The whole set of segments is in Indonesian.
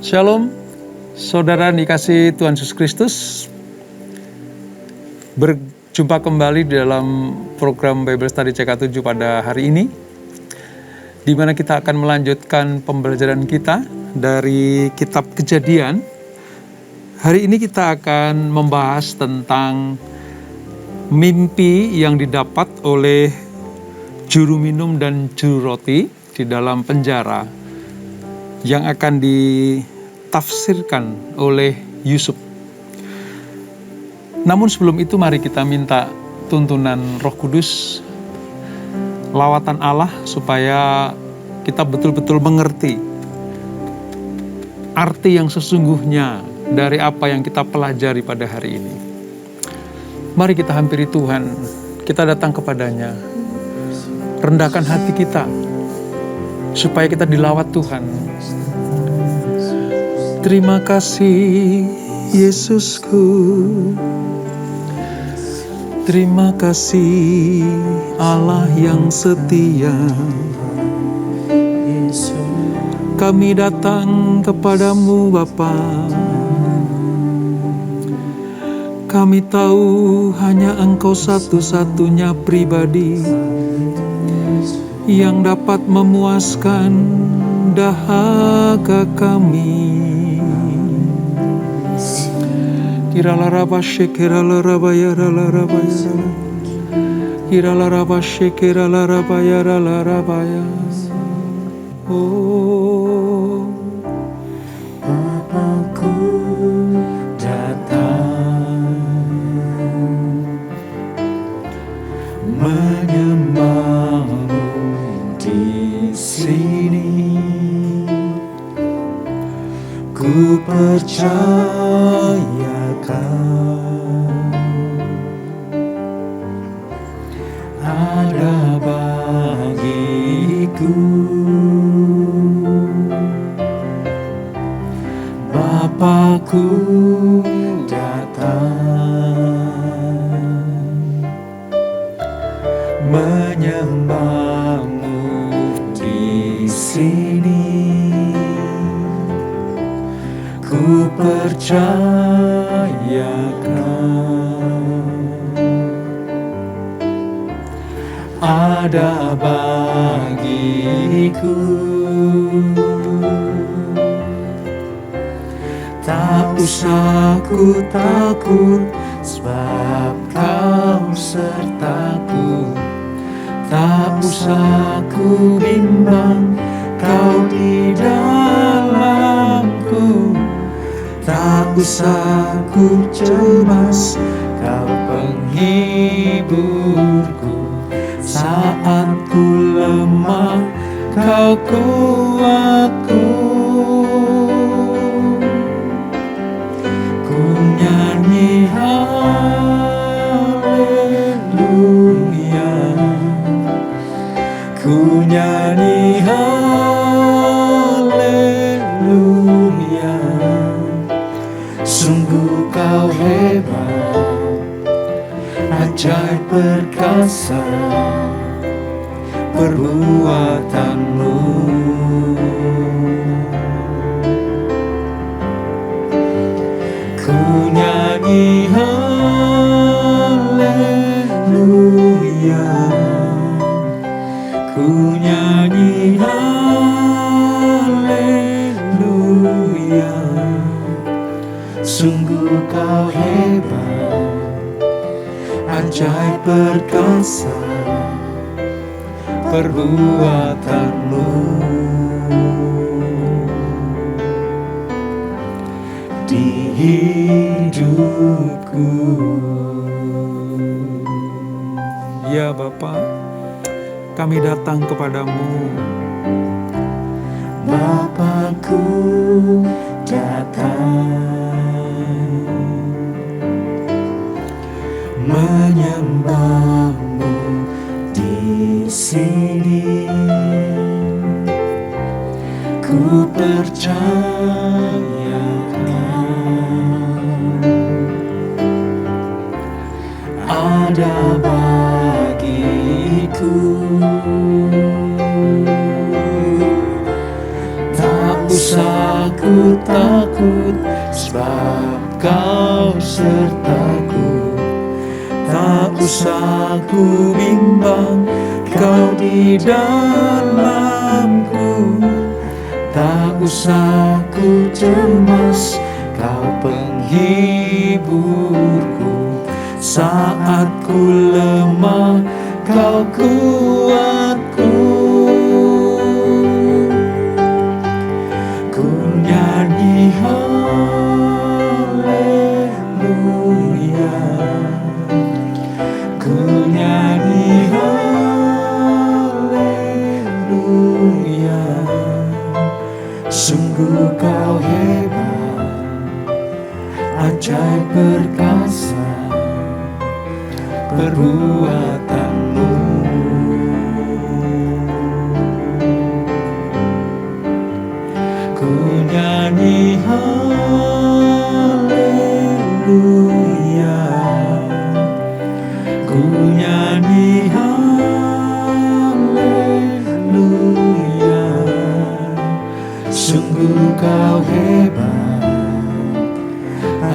Shalom, saudara dikasihi Tuhan Yesus Kristus. Berjumpa kembali di dalam program Bible Study CK7 pada hari ini, di mana kita akan melanjutkan pembelajaran kita dari kitab Kejadian. Hari ini kita akan membahas tentang mimpi yang didapat oleh juru minum dan juru roti di dalam penjara yang akan ditafsirkan oleh Yusuf. Namun sebelum itu mari kita minta tuntunan Roh Kudus, lawatan Allah supaya kita betul-betul mengerti arti yang sesungguhnya dari apa yang kita pelajari pada hari ini. Mari kita hampiri Tuhan, kita datang kepadanya, rendahkan hati kita supaya kita dilawat Tuhan. Terima kasih Yesusku, terima kasih Allah yang setia. Kami datang kepadamu Bapa. Kami tahu hanya Engkau satu-satunya pribadi yang dapat memuaskan dahaga kami. Kiralaraba shekiralaraba yaralaraba yara. Kiralaraba shekiralaraba yaralaraba yara. Oh, Bapakku datang menyembahmu di sini. Ku percayakan ada bagiku. Bapakku datang menyembahmu di sini. Ku percayakan ada bagiku. Tak usah ku takut, sebab Kau sertaku. Tak usah ku bimbang, Kau di dalamku. Tak usah ku cemas, Kau penghiburku. Saat ku lemah, Kau kuatku. Ku nyanyi haleluya, ku nyanyi haleluya. Sungguh Kau hebat, ajaib perkasa perbuatanmu. Ku nyanyi haleluya, ku nyanyi haleluya. Sungguh Kau hebat, ajaib perkasa perbuatanmu. Di hidupku. ya Bapa, kami datang kepadamu. Bapakku datang menyembahmu di sini. Ku percayakan ada bagiku. Tak usah ku takut, sebab Kau sertaku. Tak usah ku bimbang, Kau di dalamku. Tak usah ku cemas, Kau penghiburku. Saat ku lemah, Kau kuatku. Ku nyanyi haleluya, ku nyanyi haleluya. Sungguh Kau hebat, ajaib perkasa perbuatanmu. Ku nyanyi haleluya, ku nyanyi haleluya. Sungguh Kau hebat,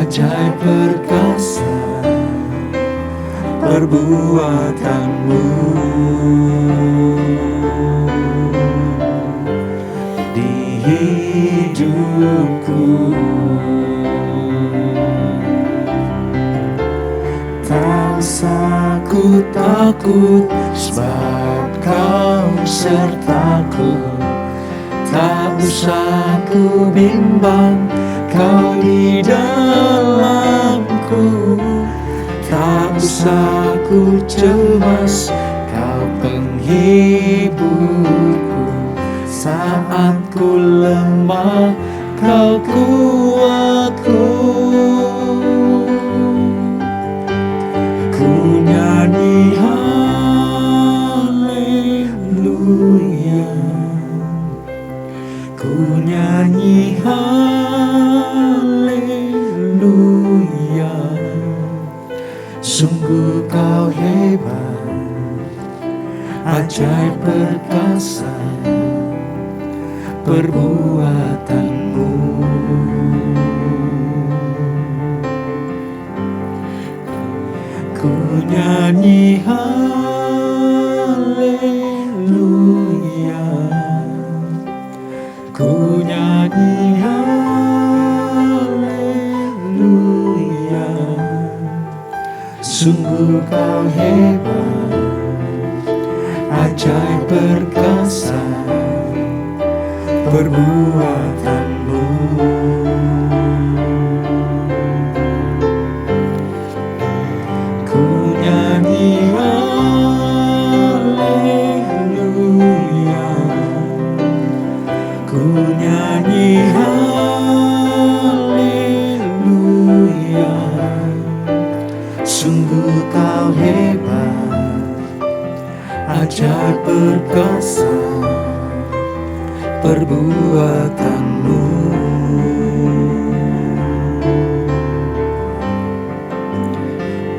ajaib perkasa perbuatanmu. Di hidupku tak usah ku takut, sebab Kau sertaku. Tak usah ku bimbang, Kau di dalamku. Tak usah ku cemas, Kau penghiburku. Saat ku lemah, Kau kuatku. Ku nyanyi haleluya, ku nyanyi haleluya. Sungguh Kau hebat, ajaib perkasa perbuatanmu. Ku nyanyi haleluya, ku nyanyi haleluya. Sungguh Kau hebat, ajaib perkasa perbuatanmu. Ku nyanyi haleluya, ku nyanyi haleluya. Sungguh Kau hebat, ajaib perkasa perbuatanmu.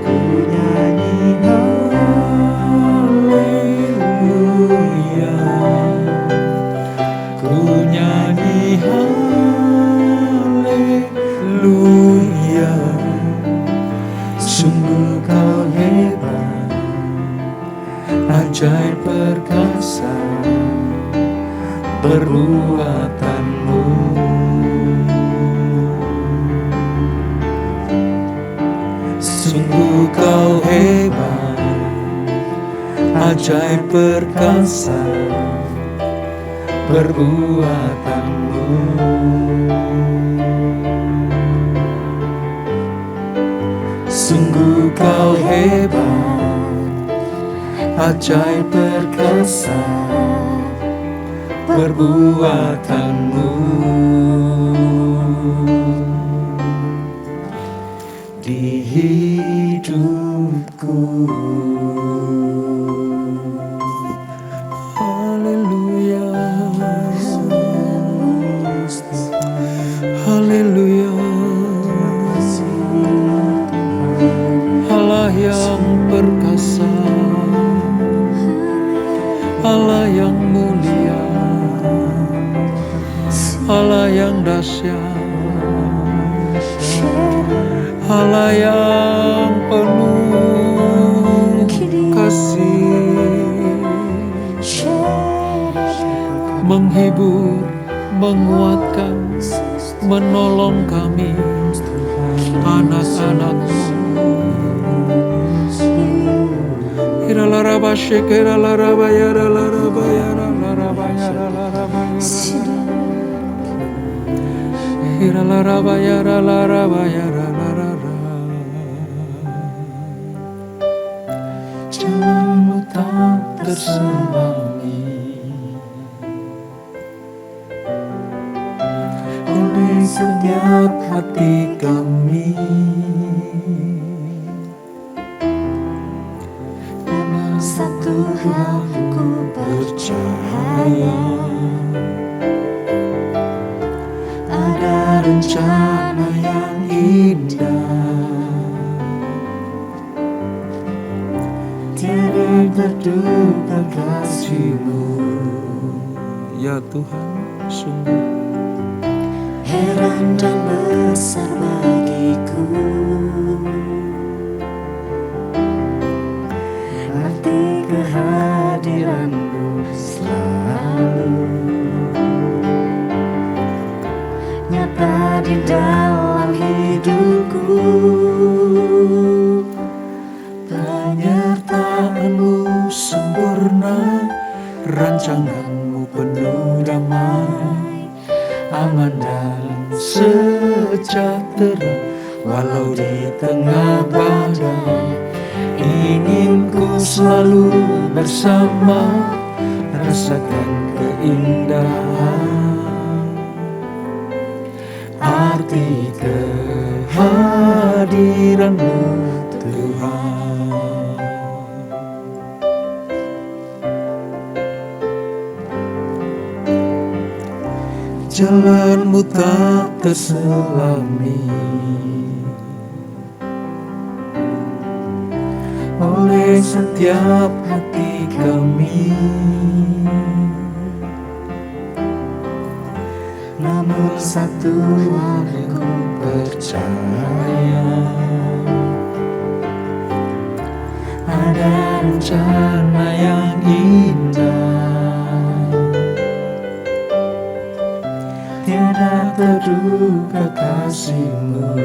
Ku nyanyi haleluya, ku nyanyi haleluya. Sungguh Kau hebat, ajaib perkasa perbuatanmu. Sungguh Kau hebat, ajaib perkasa perbuatanmu. Sungguh Kau hebat, ajaib perkasa perbuatanmu. Di hidupku. Haleluya, haleluya. Allah yang perkasa, Allah yang mulia. Allah yang dahsyat, Allah yang penuh kasih, menghibur, menguatkan, menolong kami, anak-anak-Mu. Jalan-Mu tak terselangi oleh setiap hati kami. Namun satu hal ku percaya, ada rencana yang indah, tiada terduga kasih-Mu. Ya Tuhan, sungguh heran dan besar bagiku arti kehadiran-Mu selalu nyata di dalam hidupku. penyertaan-Mu sempurna, rancangan-Mu penuh damai, aman dan sejahtera walau di tengah badai. Ingin ku selalu bersama, rasakan keindahan arti kehadiran-Mu Tuhan. Jalan-Mu tak terselami oleh setiap hati kami. Namun satu hal ku percaya, Ada rencana yang indah, tiada terduga kasih-Mu.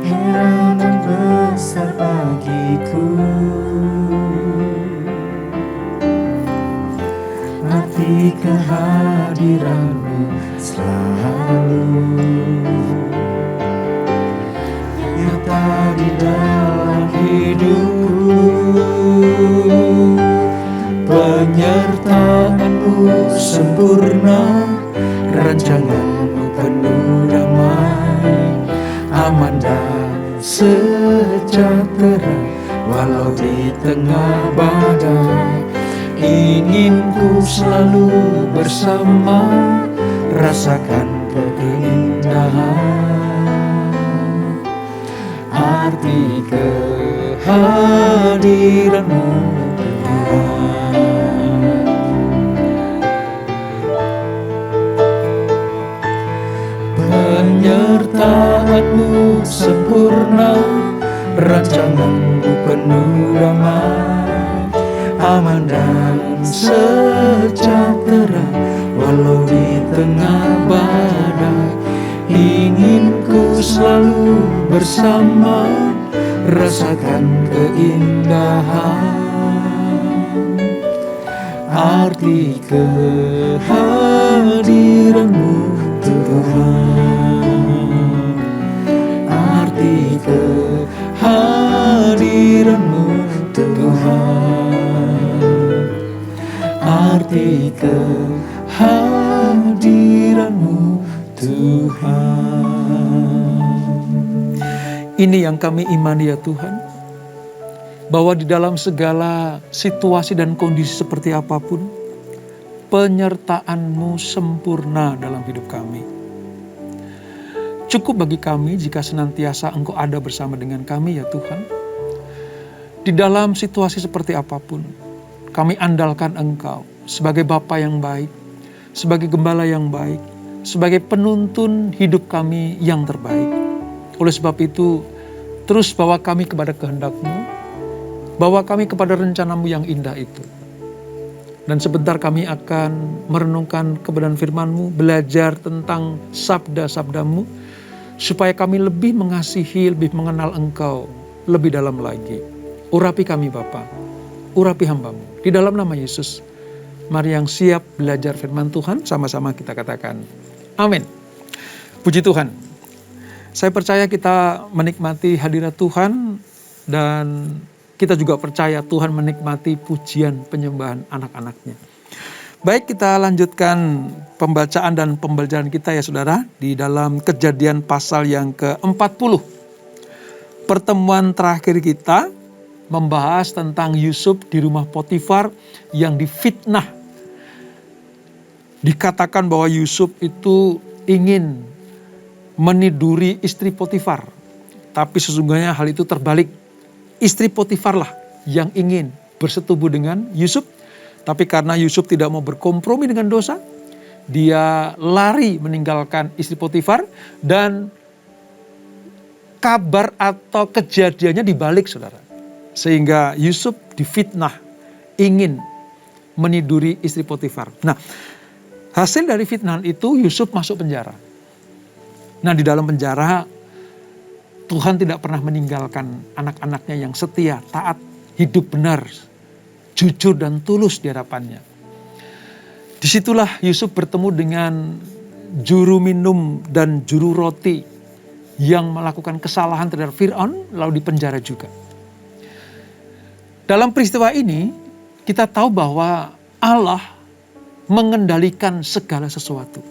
Heran dan besar bagiku arti kehadiran-Mu selalu nyata di dalam hidupku. penyertaan-Mu sempurna, rancangan-Mu penuh damai, aman dan sejahtera walau di tengah badai. Ingin ku selalu bersama, rasakan keindahan arti kehadiran-Mu Tuhan. Penyertaan-Mu sempurna, rancangan-Mu penuh damai, aman dan sejahtera walau di tengah badai. Ingin ku selalu bersama, rasakan keindahan arti kehadiran-Mu Tuhan. Arti kehadiran-Mu Tuhan. Arti kehadiran-Mu Tuhan. Ini yang kami imani ya Tuhan, bahwa di dalam segala situasi dan kondisi seperti apapun, penyertaan-Mu sempurna dalam hidup kami. Cukup bagi kami jika senantiasa Engkau ada bersama dengan kami ya Tuhan. Di dalam situasi seperti apapun, kami andalkan Engkau. sebagai Bapa yang baik, sebagai gembala yang baik, sebagai penuntun hidup kami yang terbaik. Oleh sebab itu, terus bawa kami kepada kehendak-Mu, bawa kami kepada rencana-Mu yang indah itu. Dan sebentar kami akan merenungkan kebenaran firman-Mu, belajar tentang sabda-sabda-Mu, supaya kami lebih mengasihi, lebih mengenal Engkau lebih dalam lagi. Urapi kami Bapa, urapi hamba-Mu. Di dalam nama Yesus, mari yang siap belajar firman Tuhan, sama-sama kita katakan, amin. Puji Tuhan. Saya percaya kita menikmati hadirat Tuhan dan kita juga percaya Tuhan menikmati pujian penyembahan anak-anaknya. Baik, kita lanjutkan pembacaan dan pembelajaran kita ya saudara di dalam Kejadian pasal yang ke-40. Pertemuan terakhir kita membahas tentang Yusuf di rumah Potifar yang difitnah. Dikatakan bahwa Yusuf itu ingin meniduri istri Potifar. Tapi sesungguhnya hal itu terbalik. Istri Potifar lah yang ingin bersetubuh dengan Yusuf. Tapi karena Yusuf tidak mau berkompromi dengan dosa, dia lari meninggalkan istri Potifar dan kabar atau kejadiannya dibalik saudara. Sehingga Yusuf difitnah ingin meniduri istri Potifar. Nah, hasil dari fitnahan itu Yusuf masuk penjara. Nah, di dalam penjara Tuhan tidak pernah meninggalkan anak-anaknya yang setia, taat, hidup benar, jujur dan tulus di hadapannya. Disitulah Yusuf bertemu dengan juru minum dan juru roti yang melakukan kesalahan terhadap Fir'aun lalu dipenjara juga. Dalam peristiwa ini kita tahu bahwa Allah mengendalikan segala sesuatu.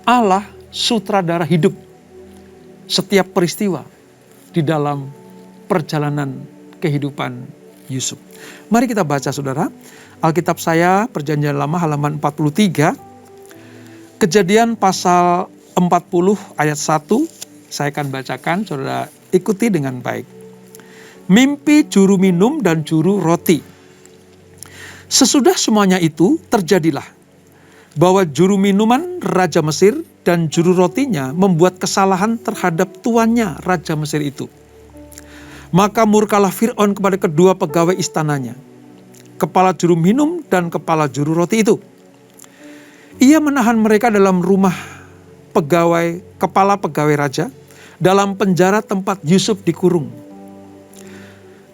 Allah sutradara hidup setiap peristiwa di dalam perjalanan kehidupan Yusuf. Mari kita baca saudara, Alkitab saya Perjanjian Lama halaman 43, Kejadian pasal 40 ayat 1, saya akan bacakan, saudara ikuti dengan baik. Mimpi juru minum dan juru roti. Sesudah semuanya itu terjadilah bahwa juru minuman Raja Mesir dan juru rotinya membuat kesalahan terhadap tuannya Raja Mesir itu. Maka murkalah Fir'aun kepada kedua pegawai istananya, kepala juru minum dan kepala juru roti itu. Ia menahan mereka dalam rumah kepala pegawai raja, dalam penjara tempat Yusuf dikurung.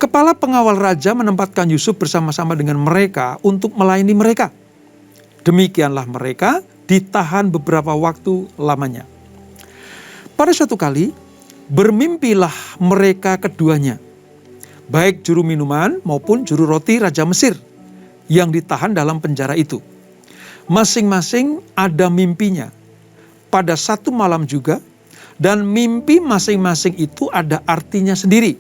Kepala pengawal raja menempatkan Yusuf bersama-sama dengan mereka untuk melayani mereka. Demikianlah mereka ditahan beberapa waktu lamanya. Pada suatu kali, bermimpilah mereka keduanya, baik juru minuman maupun juru roti Raja Mesir yang ditahan dalam penjara itu. Masing-masing ada mimpinya pada satu malam juga, dan mimpi masing-masing itu ada artinya sendiri.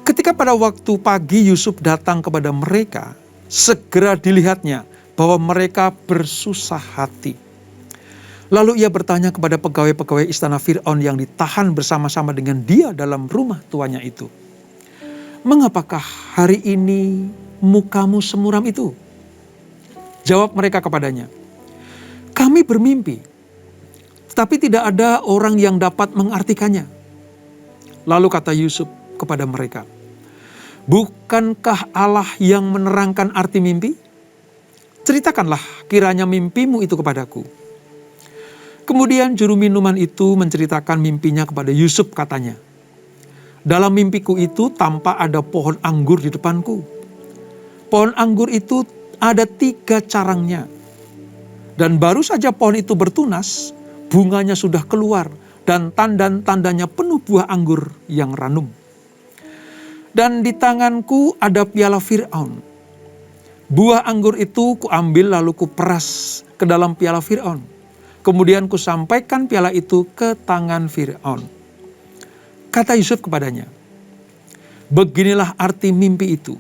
Ketika pada waktu pagi Yusuf datang kepada mereka, segera dilihatnya bahwa mereka bersusah hati. Lalu ia bertanya kepada pegawai-pegawai istana Fir'aun yang ditahan bersama-sama dengan dia dalam rumah tuannya itu, "Mengapakah hari ini mukamu semuram itu?" Jawab mereka kepadanya, "Kami bermimpi, tapi tidak ada orang yang dapat mengartikannya." Lalu kata Yusuf kepada mereka, "Bukankah Allah yang menerangkan arti mimpi? Ceritakanlah kiranya mimpimu itu kepadaku." Kemudian juru minuman itu menceritakan mimpinya kepada Yusuf, katanya, "Dalam mimpiku itu tampak ada pohon anggur di depanku. Pohon anggur itu ada 3 carangnya. Dan baru saja pohon itu bertunas, bunganya sudah keluar dan tanda-tandanya penuh buah anggur yang ranum. Dan di tanganku ada piala Fir'aun. Buah anggur itu kuambil lalu kuperas ke dalam piala Fir'aun. Kemudian kusampaikan piala itu ke tangan Fir'aun." Kata Yusuf kepadanya, "Beginilah arti mimpi itu.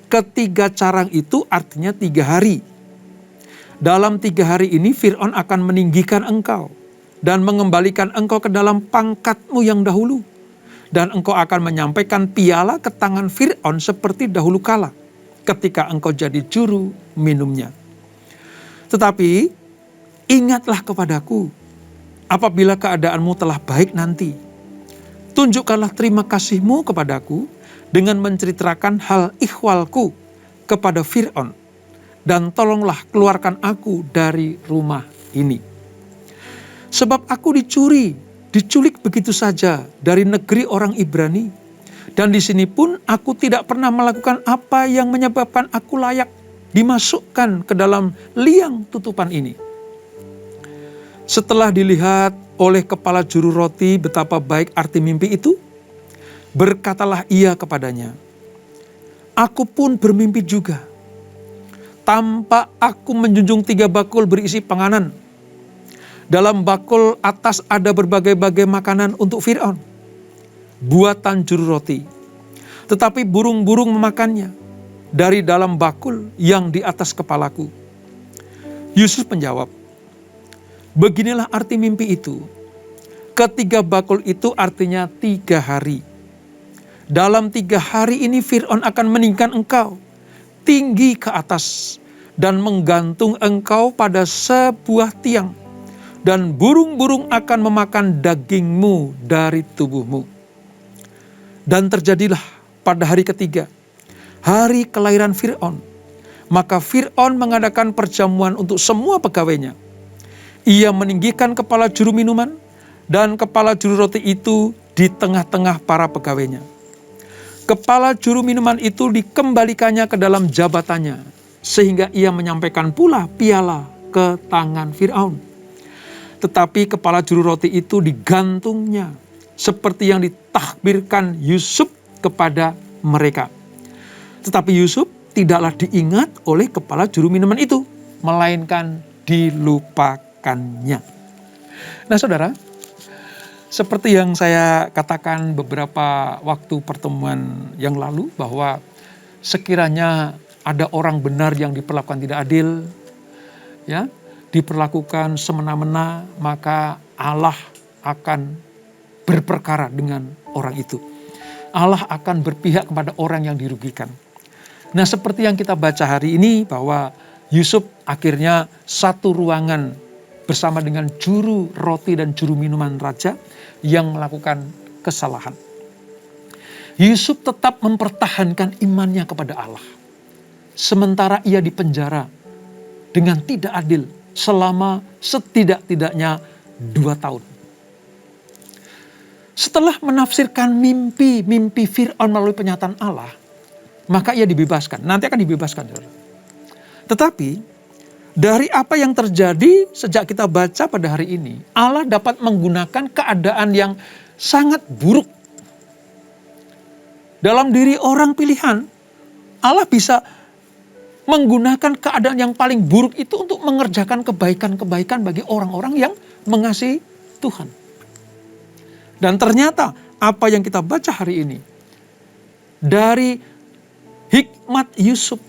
Ketiga carang itu artinya 3 hari. Dalam 3 hari ini Fir'aun akan meninggikan engkau dan mengembalikan engkau ke dalam pangkatmu yang dahulu. Dan engkau akan menyampaikan piala ke tangan Fir'aun seperti dahulu kala. ketika engkau jadi juru minumnya. Tetapi ingatlah kepadaku apabila keadaanmu telah baik nanti. Tunjukkanlah terima kasihmu kepadaku dengan menceritakan hal ikhwalku kepada Fir'aun. Dan tolonglah keluarkan aku dari rumah ini. Sebab aku diculik begitu saja dari negeri orang Ibrani. Dan di sini pun aku tidak pernah melakukan apa yang menyebabkan aku layak dimasukkan ke dalam liang tutupan ini. Setelah dilihat oleh kepala juru roti betapa baik arti mimpi itu, berkatalah ia kepadanya, aku pun bermimpi juga. Tampak aku menjunjung 3 bakul berisi panganan. Dalam bakul atas ada berbagai-bagai makanan untuk Fir'aun, buatan juru roti. Tetapi burung-burung memakannya dari dalam bakul yang di atas kepalaku. Yusuf menjawab, beginilah arti mimpi itu. Ketiga bakul itu artinya 3 hari. Dalam 3 hari ini Fir'aun akan meninggikan engkau tinggi ke atas dan menggantung engkau pada sebuah tiang. Dan burung-burung akan memakan dagingmu dari tubuhmu. Dan terjadilah pada hari ketiga, hari kelahiran Fir'aun. Maka Fir'aun mengadakan perjamuan untuk semua pegawainya. Ia meninggikan kepala juru minuman dan kepala juru roti itu di tengah-tengah para pegawainya. Kepala juru minuman itu dikembalikannya ke dalam jabatannya, sehingga ia menyampaikan pula piala ke tangan Fir'aun. Tetapi kepala juru roti itu digantungnya, seperti yang ditakbirkan Yusuf kepada mereka. Tetapi Yusuf tidaklah diingat oleh kepala juru minuman itu, melainkan dilupakannya. Nah saudara, seperti yang saya katakan beberapa waktu pertemuan yang lalu, bahwa sekiranya ada orang benar yang diperlakukan tidak adil, ya, diperlakukan semena-mena, maka Allah akan berperkara dengan orang itu. Allah akan berpihak kepada orang yang dirugikan. Nah, seperti yang kita baca hari ini, bahwa Yusuf akhirnya satu ruangan bersama dengan juru roti dan juru minuman raja yang melakukan kesalahan. Yusuf tetap mempertahankan imannya kepada Allah, sementara ia dipenjara dengan tidak adil selama setidak-tidaknya 2 tahun. Setelah menafsirkan mimpi Fir'aun melalui penyataan Allah, maka ia dibebaskan. Nanti akan dibebaskan. Tetapi dari apa yang terjadi sejak kita baca pada hari ini, Allah dapat menggunakan keadaan yang sangat buruk dalam diri orang pilihan. Allah bisa menggunakan keadaan yang paling buruk itu untuk mengerjakan kebaikan-kebaikan bagi orang-orang yang mengasihi Tuhan. Dan ternyata apa yang kita baca hari ini, dari hikmat Yusuf,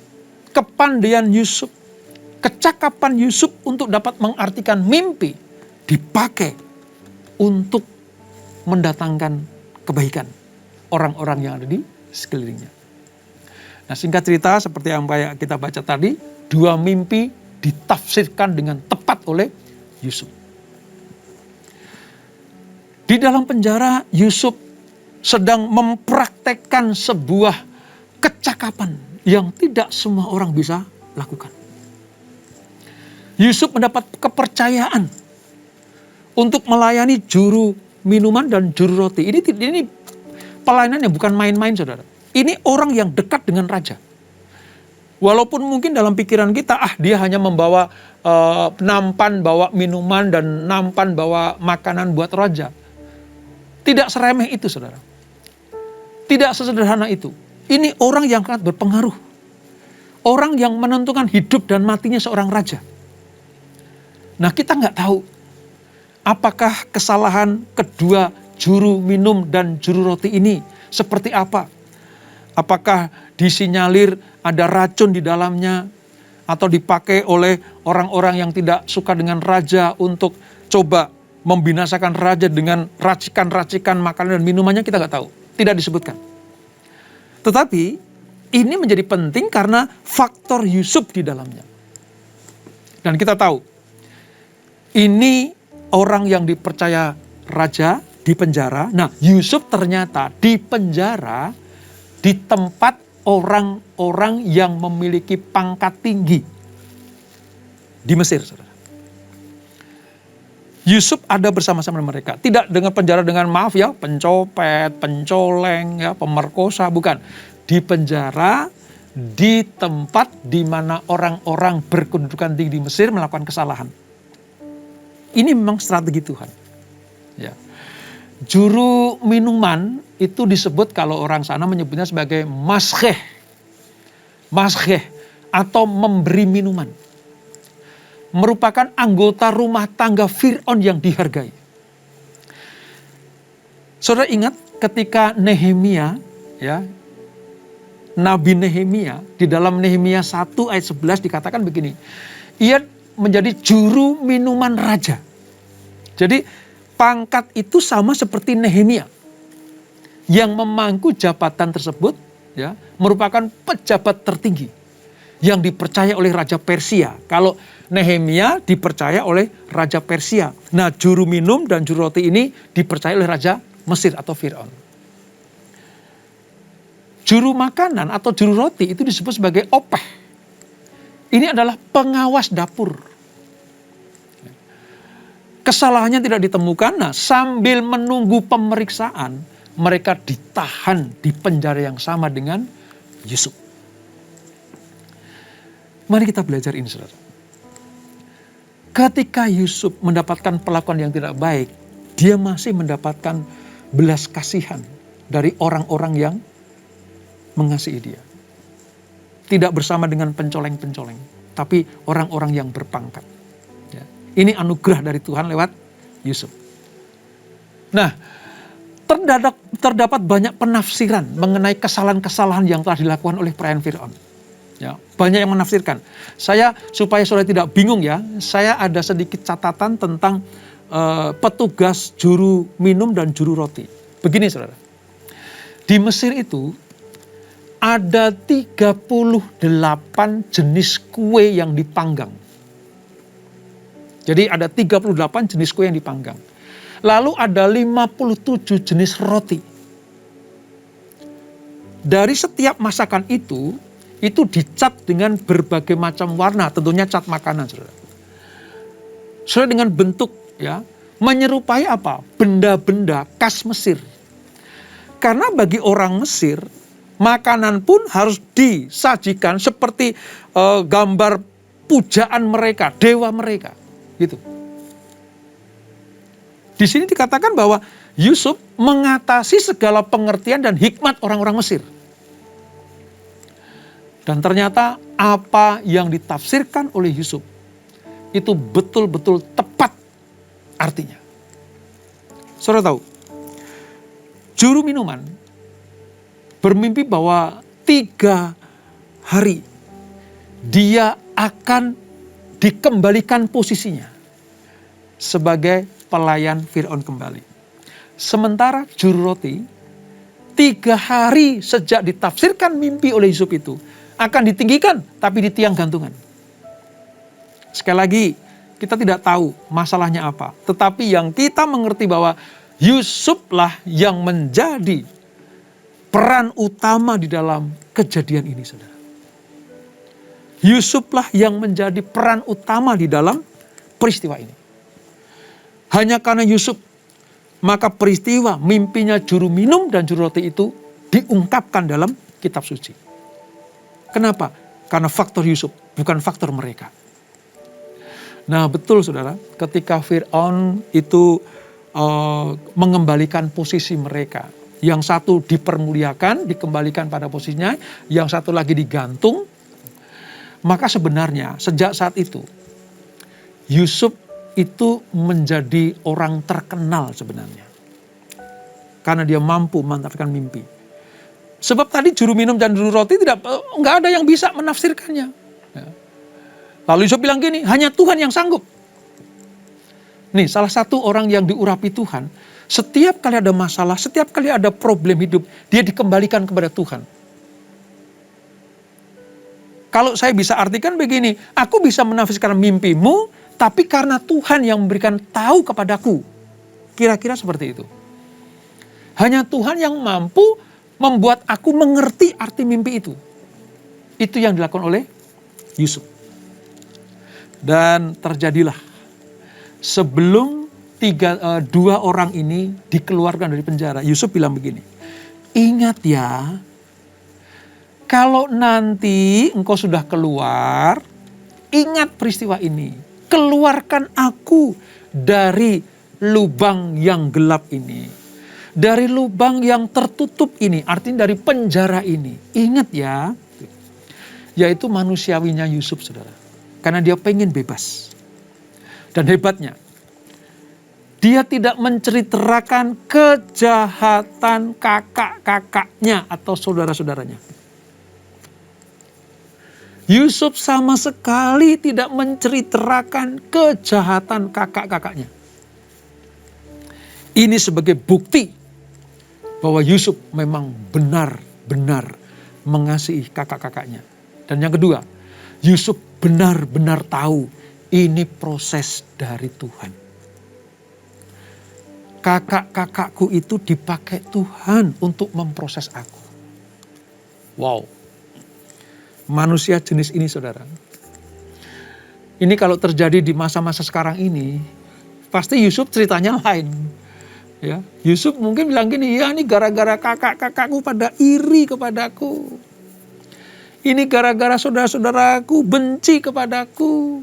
kepandaian Yusuf, kecakapan Yusuf untuk dapat mengartikan mimpi, dipakai untuk mendatangkan kebaikan orang-orang yang ada di sekelilingnya. Nah, singkat cerita, seperti yang kita baca tadi, 2 mimpi ditafsirkan dengan tepat oleh Yusuf. Di dalam penjara, Yusuf sedang mempraktekkan sebuah kecakapan yang tidak semua orang bisa lakukan. Yusuf mendapat kepercayaan untuk melayani juru minuman dan juru roti. Ini pelayanan yang bukan main-main, saudara. Ini orang yang dekat dengan raja. Walaupun mungkin dalam pikiran kita, dia hanya membawa nampan, bawa minuman, dan nampan, bawa makanan buat raja. Tidak seremeh itu, saudara. Tidak sesederhana itu. Ini orang yang sangat berpengaruh. Orang yang menentukan hidup dan matinya seorang raja. Nah, kita nggak tahu apakah kesalahan kedua juru minum dan juru roti ini seperti apa. Apakah disinyalir ada racun di dalamnya, atau dipakai oleh orang-orang yang tidak suka dengan raja untuk coba membinasakan raja dengan racikan-racikan makanan dan minumannya, kita nggak tahu. Tidak disebutkan. Tetapi ini menjadi penting karena faktor Yusuf di dalamnya. Dan kita tahu, ini orang yang dipercaya raja di penjara. Nah, Yusuf ternyata di penjara di tempat orang-orang yang memiliki pangkat tinggi di Mesir, saudara. Yusuf ada bersama-sama mereka. Tidak dengan penjara dengan maaf ya, pencopet, pencoleng, ya, pemerkosa, bukan. Di penjara di tempat di mana orang-orang berkedudukan tinggi di Mesir melakukan kesalahan. Ini memang strategi Tuhan. Ya. Juru minuman itu disebut kalau orang sana menyebutnya sebagai maskeh. Maskeh atau memberi minuman. Merupakan anggota rumah tangga Fir'aun yang dihargai. Saudara ingat ketika Nehemia, ya, Nabi Nehemia, di dalam Nehemia 1 ayat 11 dikatakan begini. Ia menjadi juru minuman raja. Jadi pangkat itu sama seperti Nehemia. Yang memangku jabatan tersebut, ya, merupakan pejabat tertinggi. Yang dipercaya oleh Raja Persia. Kalau Nehemia dipercaya oleh Raja Persia. Nah, juru minum dan juru roti ini dipercaya oleh Raja Mesir atau Fir'aun. Juru makanan atau juru roti itu disebut sebagai opeh. Ini adalah pengawas dapur. Kesalahannya tidak ditemukan. Nah, sambil menunggu pemeriksaan, mereka ditahan di penjara yang sama dengan Yusuf. Mari kita belajar ini, saudara. Ketika Yusuf mendapatkan perlakuan yang tidak baik, dia masih mendapatkan belas kasihan dari orang-orang yang mengasihi dia. Tidak bersama dengan pencoleng-pencoleng, tapi orang-orang yang berpangkat. Ya. Ini anugerah dari Tuhan lewat Yusuf. Nah, terdapat banyak penafsiran mengenai kesalahan-kesalahan yang telah dilakukan oleh perayaan Fir'aun. Ya, banyak yang menafsirkan. Supaya saudara tidak bingung ya, saya ada sedikit catatan tentang petugas juru minum dan juru roti. Begini saudara, di Mesir itu ada 38 jenis kue yang dipanggang. Jadi ada 38 jenis kue yang dipanggang. Lalu ada 57 jenis roti. Dari setiap masakan itu dicat dengan berbagai macam warna, tentunya cat makanan, saudara. Saudara, dengan bentuk ya, menyerupai apa? Benda-benda khas Mesir. Karena bagi orang Mesir, makanan pun harus disajikan seperti gambar pujaan mereka, dewa mereka, gitu. Di sini dikatakan bahwa Yusuf mengatasi segala pengertian dan hikmat orang-orang Mesir. Dan ternyata apa yang ditafsirkan oleh Yusuf itu betul-betul tepat artinya. Saudara tahu, juru minuman bermimpi bahwa 3 hari dia akan dikembalikan posisinya sebagai pelayan Fir'aun kembali. Sementara juru roti 3 hari sejak ditafsirkan mimpi oleh Yusuf itu akan ditinggikan tapi di tiang gantungan. Sekali lagi, kita tidak tahu masalahnya apa. Tetapi yang kita mengerti bahwa Yusuflah yang menjadi peran utama di dalam kejadian ini, saudara. Yusuflah yang menjadi peran utama di dalam peristiwa ini. Hanya karena Yusuf, maka peristiwa mimpinya juru minum dan juru roti itu diungkapkan dalam kitab suci. Kenapa? Karena faktor Yusuf, bukan faktor mereka. Nah betul saudara, ketika Fir'aun itu mengembalikan posisi mereka. Yang satu dipermuliakan, dikembalikan pada posisinya. Yang satu lagi digantung. Maka sebenarnya sejak saat itu, Yusuf itu menjadi orang terkenal sebenarnya. Karena dia mampu mengantarkan mimpi. Sebab tadi juru minum dan juru roti nggak ada yang bisa menafsirkannya. Ya. Lalu Yusuf bilang gini, hanya Tuhan yang sanggup. Nih, salah satu orang yang diurapi Tuhan, setiap kali ada masalah, setiap kali ada problem hidup, dia dikembalikan kepada Tuhan. Kalau saya bisa artikan begini, aku bisa menafsirkan mimpimu, tapi karena Tuhan yang memberikan tahu kepadaku. Kira-kira seperti itu. Hanya Tuhan yang mampu membuat aku mengerti arti mimpi itu. Itu yang dilakukan oleh Yusuf. Dan terjadilah sebelum dua orang ini dikeluarkan dari penjara, Yusuf bilang begini, ingat ya, kalau nanti engkau sudah keluar, ingat peristiwa ini, keluarkan aku dari lubang yang gelap ini, dari lubang yang tertutup ini, artinya dari penjara ini. Ingat ya, yaitu manusiawinya Yusuf, saudara. Karena dia pengen bebas. Dan hebatnya, dia tidak menceritakan kejahatan kakak-kakaknya atau saudara-saudaranya. Yusuf sama sekali tidak menceritakan kejahatan kakak-kakaknya. Ini sebagai bukti bahwa Yusuf memang benar-benar mengasihi kakak-kakaknya. Dan yang kedua, Yusuf benar-benar tahu ini proses dari Tuhan. Kakak-kakakku itu dipakai Tuhan untuk memproses aku. Wow. Manusia jenis ini, saudara. Ini kalau terjadi di masa-masa sekarang ini, pasti Yusuf ceritanya lain. Ya, Yusuf mungkin bilang gini, ya ini gara-gara kakak-kakakku pada iri kepadaku. Ini gara-gara saudara-saudaraku benci kepadaku.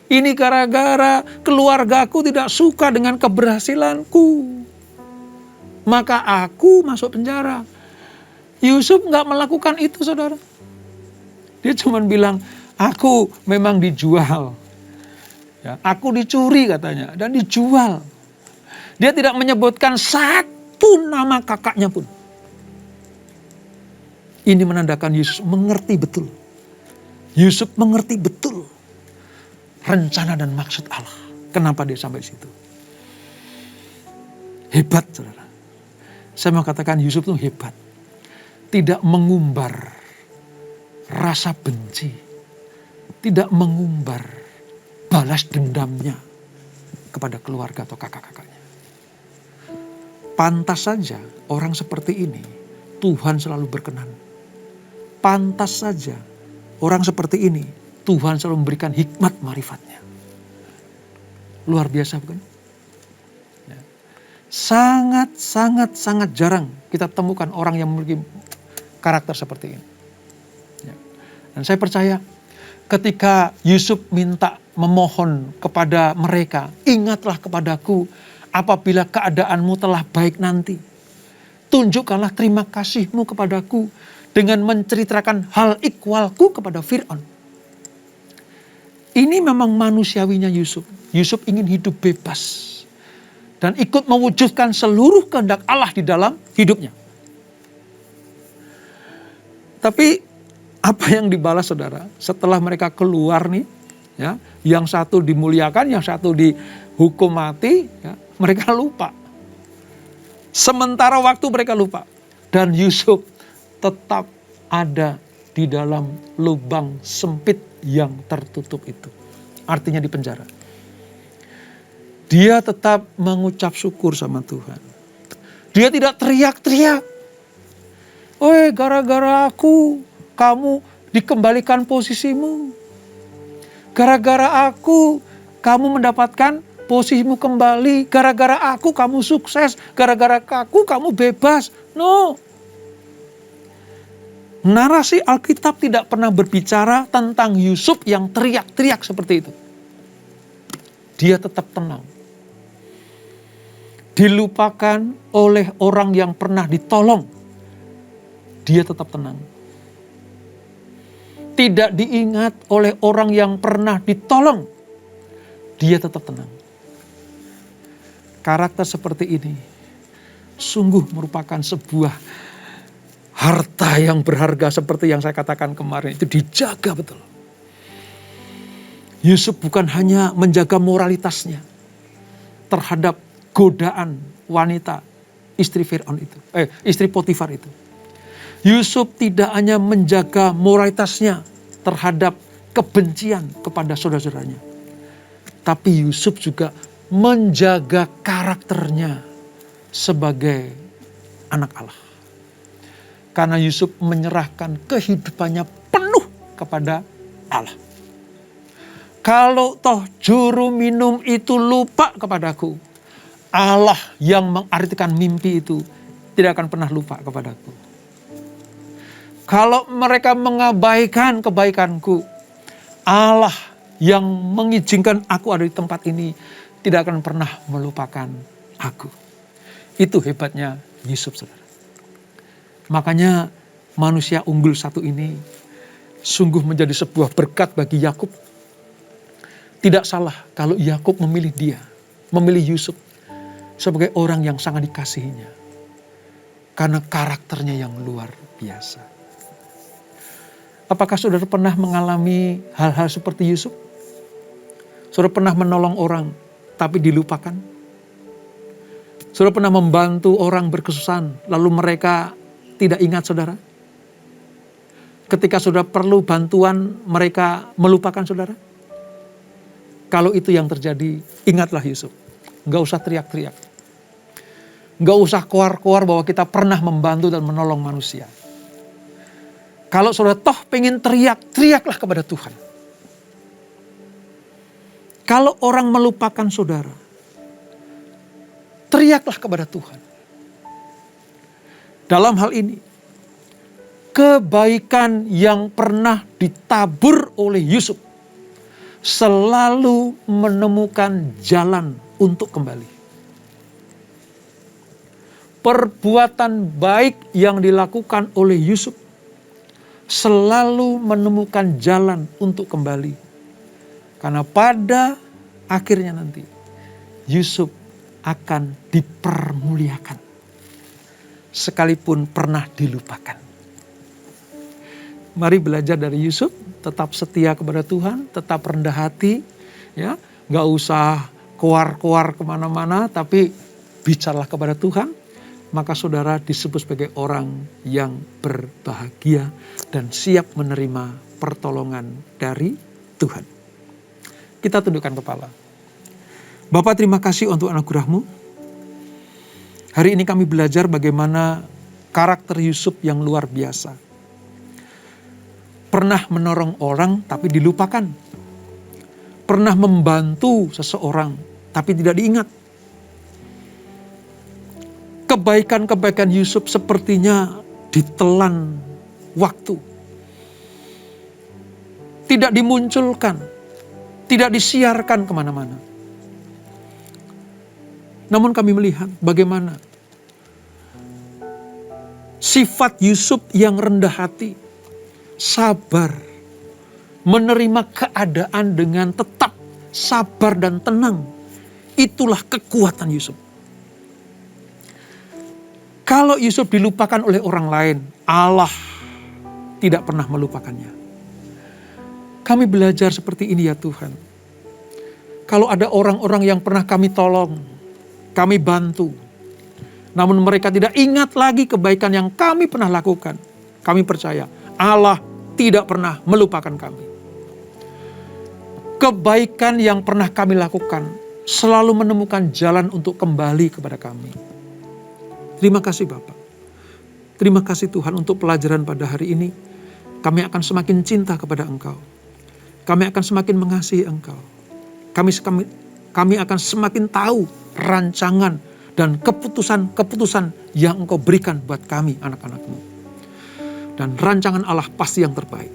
Ini gara-gara keluargaku tidak suka dengan keberhasilanku. Maka aku masuk penjara. Yusuf nggak melakukan itu, saudara. Dia cuma bilang, aku memang dijual. Ya, aku dicuri katanya, dan dijual. Dia tidak menyebutkan satu nama kakaknya pun. Ini menandakan Yusuf mengerti betul. Yusuf mengerti betul rencana dan maksud Allah. Kenapa dia sampai situ? Hebat, saudara. Saya mau katakan Yusuf itu hebat. Tidak mengumbar rasa benci. Tidak mengumbar balas dendamnya kepada keluarga atau kakak-kakaknya. Pantas saja orang seperti ini Tuhan selalu berkenan. Pantas saja orang seperti ini Tuhan selalu memberikan hikmat marifatnya. Luar biasa bukan? Ya. Sangat jarang kita temukan orang yang memiliki karakter seperti ini. Ya. Dan saya percaya ketika Yusuf minta memohon kepada mereka, ingatlah kepadaku apabila keadaanmu telah baik nanti. Tunjukkanlah terima kasihmu kepadaku dengan menceritakan hal ikhwalku kepada Fir'aun. Ini memang manusiawinya Yusuf. Yusuf ingin hidup bebas. Dan ikut mewujudkan seluruh kehendak Allah di dalam hidupnya. Tapi apa yang dibalas, saudara? Setelah mereka keluar nih, ya, yang satu dimuliakan, yang satu dihukum mati, ya, mereka lupa. Sementara waktu mereka lupa. Dan Yusuf tetap ada di dalam lubang sempit yang tertutup itu. Artinya di penjara. Dia tetap mengucap syukur sama Tuhan. Dia tidak teriak-teriak. "Oi, gara-gara aku, kamu dikembalikan posisimu. Gara-gara aku, kamu mendapatkan posisimu kembali. Gara-gara aku, kamu sukses. Gara-gara aku, kamu bebas." No. Narasi Alkitab tidak pernah berbicara tentang Yusuf yang teriak-teriak seperti itu. Dia tetap tenang. Dilupakan oleh orang yang pernah ditolong. Dia tetap tenang. Tidak diingat oleh orang yang pernah ditolong. Dia tetap tenang. Karakter seperti ini sungguh merupakan sebuah harta yang berharga seperti yang saya katakan kemarin. Itu dijaga betul. Yusuf bukan hanya menjaga moralitasnya terhadap godaan wanita istri Fir'aun itu, istri Potifar itu. Yusuf tidak hanya menjaga moralitasnya terhadap kebencian kepada saudara-saudaranya. Tapi Yusuf juga menjaga karakternya sebagai anak Allah. Karena Yusuf menyerahkan kehidupannya penuh kepada Allah. Kalau toh juru minum itu lupa kepadaku, Allah yang mengartikan mimpi itu tidak akan pernah lupa kepadaku. Kalau mereka mengabaikan kebaikanku, Allah yang mengizinkan aku ada di tempat ini tidak akan pernah melupakan aku. Itu hebatnya Yusuf, saudara. Makanya manusia unggul satu ini sungguh menjadi sebuah berkat bagi Yakub. Tidak salah kalau Yakub memilih dia, memilih Yusuf sebagai orang yang sangat dikasihinya. Karena karakternya yang luar biasa. Apakah saudara pernah mengalami hal-hal seperti Yusuf? Saudara pernah menolong orang tapi dilupakan? Saudara pernah membantu orang berkesusahan lalu mereka tidak ingat saudara? Ketika saudara perlu bantuan mereka melupakan saudara? Kalau itu yang terjadi, ingatlah Yusuf. Gak usah teriak-teriak. Gak usah keluar-keluar bahwa kita pernah membantu dan menolong manusia. Kalau saudara toh pengen teriak, teriaklah kepada Tuhan. Kalau orang melupakan saudara, teriaklah kepada Tuhan. Dalam hal ini, kebaikan yang pernah ditabur oleh Yusuf selalu menemukan jalan untuk kembali. Perbuatan baik yang dilakukan oleh Yusuf selalu menemukan jalan untuk kembali. Karena pada akhirnya nanti Yusuf akan dipermuliakan sekalipun pernah dilupakan. Mari belajar dari Yusuf, tetap setia kepada Tuhan, tetap rendah hati, ya, nggak usah keluar-keluar kemana-mana, tapi bicaralah kepada Tuhan. Maka saudara disebut sebagai orang yang berbahagia dan siap menerima pertolongan dari Tuhan. Kita tundukkan kepala. Bapa, terima kasih untuk anugerah-Mu. Hari ini kami belajar bagaimana karakter Yusuf yang luar biasa. Pernah menolong orang tapi dilupakan. Pernah membantu seseorang tapi tidak diingat. Kebaikan-kebaikan Yusuf sepertinya ditelan waktu. Tidak dimunculkan. Tidak disiarkan kemana-mana. Namun kami melihat bagaimana sifat Yusuf yang rendah hati, sabar, menerima keadaan dengan tetap sabar dan tenang. Itulah kekuatan Yusuf. Kalau Yusuf dilupakan oleh orang lain, Allah tidak pernah melupakannya. Kami belajar seperti ini ya Tuhan. Kalau ada orang-orang yang pernah kami tolong, kami bantu, namun mereka tidak ingat lagi kebaikan yang kami pernah lakukan, kami percaya Allah tidak pernah melupakan kami. Kebaikan yang pernah kami lakukan selalu menemukan jalan untuk kembali kepada kami. Terima kasih Bapak. Terima kasih Tuhan untuk pelajaran pada hari ini. Kami akan semakin cinta kepada Engkau. Kami akan semakin mengasihi Engkau. Kami akan semakin tahu rancangan dan keputusan-keputusan yang Engkau berikan buat kami anak-anak-Mu. Dan rancangan Allah pasti yang terbaik.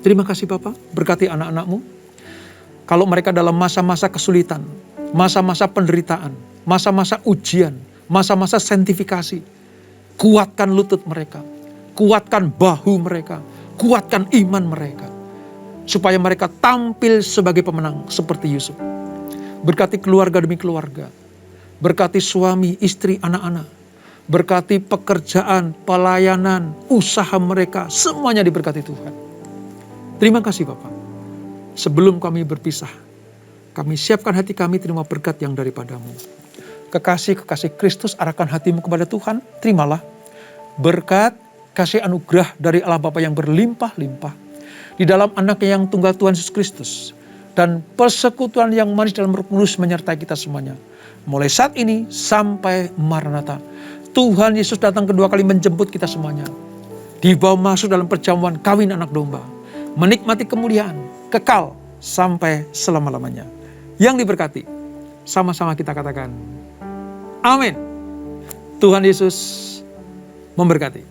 Terima kasih Bapak, berkati anak-anak-Mu. Kalau mereka dalam masa-masa kesulitan, masa-masa penderitaan, masa-masa ujian, masa-masa sanctifikasi, kuatkan lutut mereka, kuatkan bahu mereka, kuatkan iman mereka, supaya mereka tampil sebagai pemenang seperti Yusuf. Berkati keluarga demi keluarga, berkati suami, istri, anak-anak, berkati pekerjaan, pelayanan, usaha mereka, semuanya diberkati Tuhan. Terima kasih Bapak. Sebelum kami berpisah, kami siapkan hati kami terima berkat yang daripada-Mu. Kekasih-kekasih Kristus arahkan hatimu kepada Tuhan, terimalah berkat, kasih anugerah dari Allah Bapa yang berlimpah-limpah, di dalam anaknya yang tunggal Tuhan Yesus Kristus. Dan persekutuan yang manis dalam Roh Kudus menyertai kita semuanya. Mulai saat ini sampai Maranatha. Tuhan Yesus datang kedua kali menjemput kita semuanya. Dibawa masuk dalam perjamuan kawin anak domba. Menikmati kemuliaan, kekal sampai selama-lamanya. Yang diberkati, sama-sama kita katakan, amin. Tuhan Yesus memberkati.